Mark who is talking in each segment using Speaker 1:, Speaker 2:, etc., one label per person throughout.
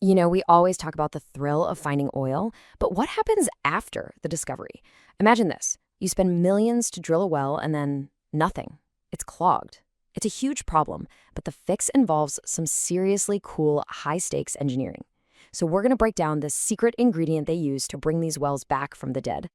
Speaker 1: We always talk about the thrill of finding oil, but what happens after the discovery? Imagine this. You spend millions to drill a well and then nothing. It's clogged. It's a huge problem, but the fix involves some seriously cool, high-stakes engineering. So we're going to break down the secret ingredient they use to bring these wells back from the dead.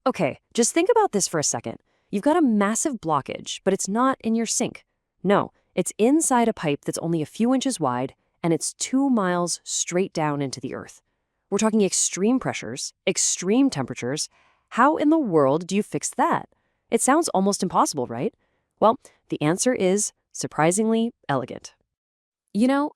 Speaker 1: Okay, just think about this for a second. You've got a massive blockage, but it's not in your sink. No, it's inside a pipe that's only a few inches wide, and it's 2 miles straight down into the earth. We're talking extreme pressures, extreme temperatures. How in the world do you fix that? It sounds almost impossible, right? Well, the answer is surprisingly elegant.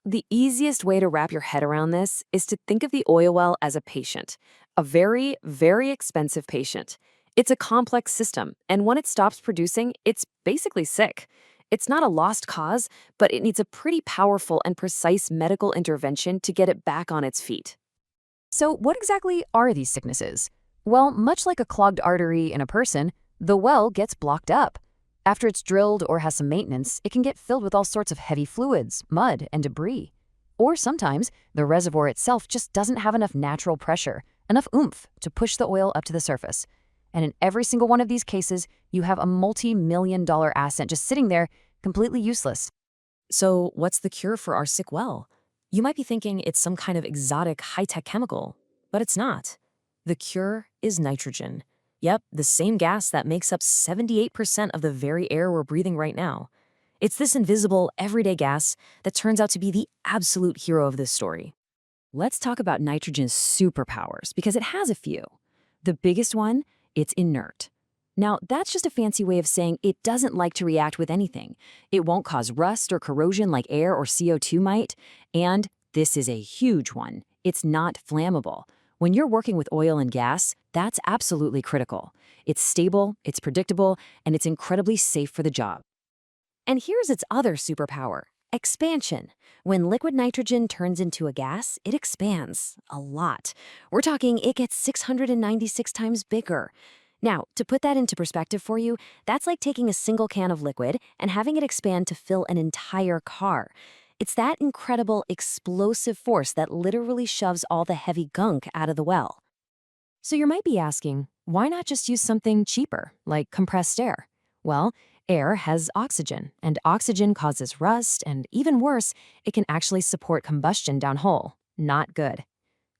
Speaker 1: The easiest way to wrap your head around this is to think of the oil well as a patient, a very, very expensive patient. It's a complex system, and when it stops producing, it's basically sick. It's not a lost cause, but it needs a pretty powerful and precise medical intervention to get it back on its feet. So what exactly are these sicknesses? Well, much like a clogged artery in a person, the well gets blocked up. After it's drilled or has some maintenance, it can get filled with all sorts of heavy fluids, mud, and debris. Or sometimes, the reservoir itself just doesn't have enough natural pressure, enough oomph to push the oil up to the surface. And in every single one of these cases, you have a multi-million-dollar asset just sitting there, completely useless. So what's the cure for our sick well? You might be thinking it's some kind of exotic high-tech chemical, but it's not. The cure is nitrogen. Yep, the same gas that makes up 78% of the very air we're breathing right now. It's this invisible, everyday gas that turns out to be the absolute hero of this story. Let's talk about nitrogen's superpowers, because it has a few. The biggest one, it's inert. Now, that's just a fancy way of saying it doesn't like to react with anything. It won't cause rust or corrosion like air or CO2 might. And this is a huge one. It's not flammable. When you're working with oil and gas, that's absolutely critical. It's stable, it's predictable, and it's incredibly safe for the job. And here's its other superpower, expansion. When liquid nitrogen turns into a gas, it expands a lot. We're talking it gets 696 times bigger. Now, to put that into perspective for you, that's like taking a single can of liquid and having it expand to fill an entire car. It's that incredible explosive force that literally shoves all the heavy gunk out of the well. So you might be asking, why not just use something cheaper, like compressed air? Well, air has oxygen, and oxygen causes rust, and even worse, it can actually support combustion downhole. Not good.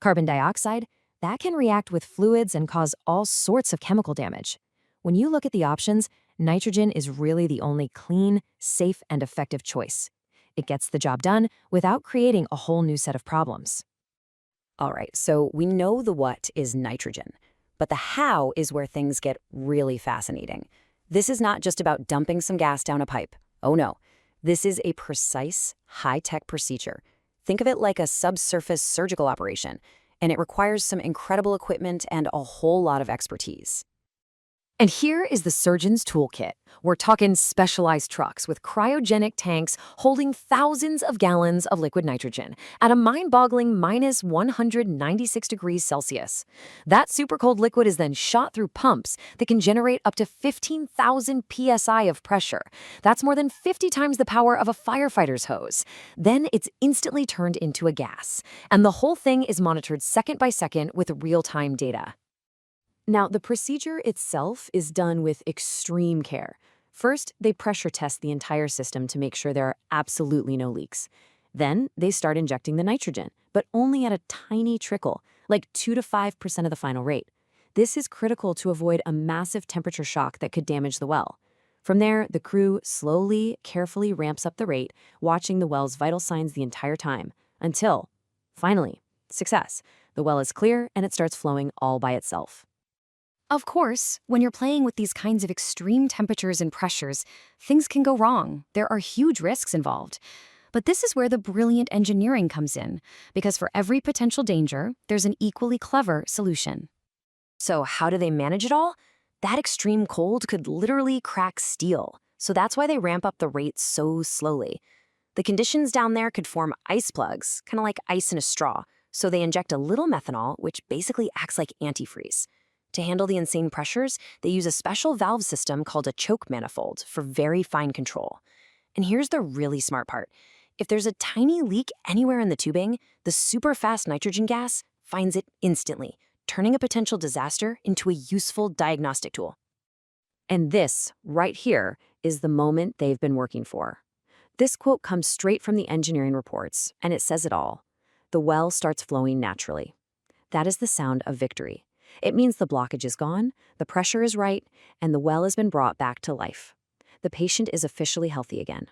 Speaker 1: Carbon dioxide, that can react with fluids and cause all sorts of chemical damage. When you look at the options, nitrogen is really the only clean, safe, and effective choice. It gets the job done without creating a whole new set of problems. All right, so we know the what is nitrogen, but the how is where things get really fascinating. This is not just about dumping some gas down a pipe. Oh no, this is a precise, high-tech procedure. Think of it like a subsurface surgical operation, and it requires some incredible equipment and a whole lot of expertise. And here is the surgeon's toolkit. We're talking specialized trucks with cryogenic tanks holding thousands of gallons of liquid nitrogen at a mind-boggling minus 196 degrees Celsius. That super cold liquid is then shot through pumps that can generate up to 15,000 psi of pressure. That's more than 50 times the power of a firefighter's hose. Then it's instantly turned into a gas, and the whole thing is monitored second by second with real-time data. Now, the procedure itself is done with extreme care. First, they pressure test the entire system to make sure there are absolutely no leaks. Then, they start injecting the nitrogen, but only at a tiny trickle, like 2 to 5% of the final rate. This is critical to avoid a massive temperature shock that could damage the well. From there, the crew slowly, carefully ramps up the rate, watching the well's vital signs the entire time, until, finally, success. The well is clear and it starts flowing all by itself. Of course, when you're playing with these kinds of extreme temperatures and pressures, things can go wrong. There are huge risks involved. But this is where the brilliant engineering comes in, because for every potential danger, there's an equally clever solution. So how do they manage it all? That extreme cold could literally crack steel, so that's why they ramp up the rate so slowly. The conditions down there could form ice plugs, kind of like ice in a straw, so they inject a little methanol, which basically acts like antifreeze. To handle the insane pressures, they use a special valve system called a choke manifold for very fine control. And here's the really smart part. If there's a tiny leak anywhere in the tubing, the super-fast nitrogen gas finds it instantly, turning a potential disaster into a useful diagnostic tool. And this, right here, is the moment they've been working for. This quote comes straight from the engineering reports, and it says it all. The well starts flowing naturally. That is the sound of victory. It means the blockage is gone, the pressure is right, and the well has been brought back to life. The patient is officially healthy again.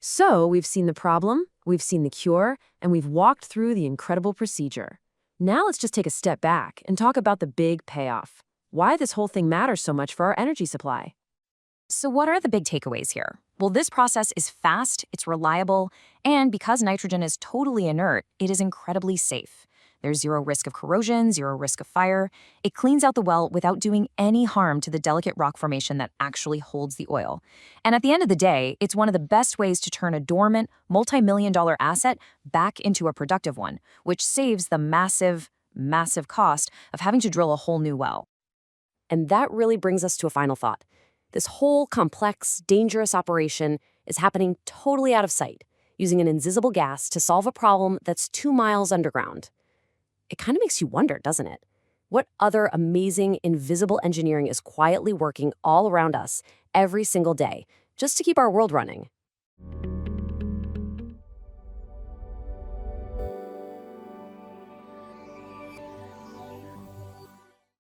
Speaker 2: So, we've seen the problem, we've seen the cure, and we've walked through the incredible procedure. Now let's just take a step back and talk about the big payoff. Why this whole thing matters so much for our energy supply.
Speaker 1: So what are the big takeaways here? Well, this process is fast, it's reliable, and because nitrogen is totally inert, it is incredibly safe. There's zero risk of corrosion, zero risk of fire. It cleans out the well without doing any harm to the delicate rock formation that actually holds the oil. And at the end of the day, it's one of the best ways to turn a dormant, multi-million-dollar asset back into a productive one, which saves the massive, massive cost of having to drill a whole new well. And that really brings us to a final thought. This whole complex, dangerous operation is happening totally out of sight, using an invisible gas to solve a problem that's 2 miles underground. It kind of makes you wonder, doesn't it? What other amazing, invisible engineering is quietly working all around us every single day, just to keep our world running?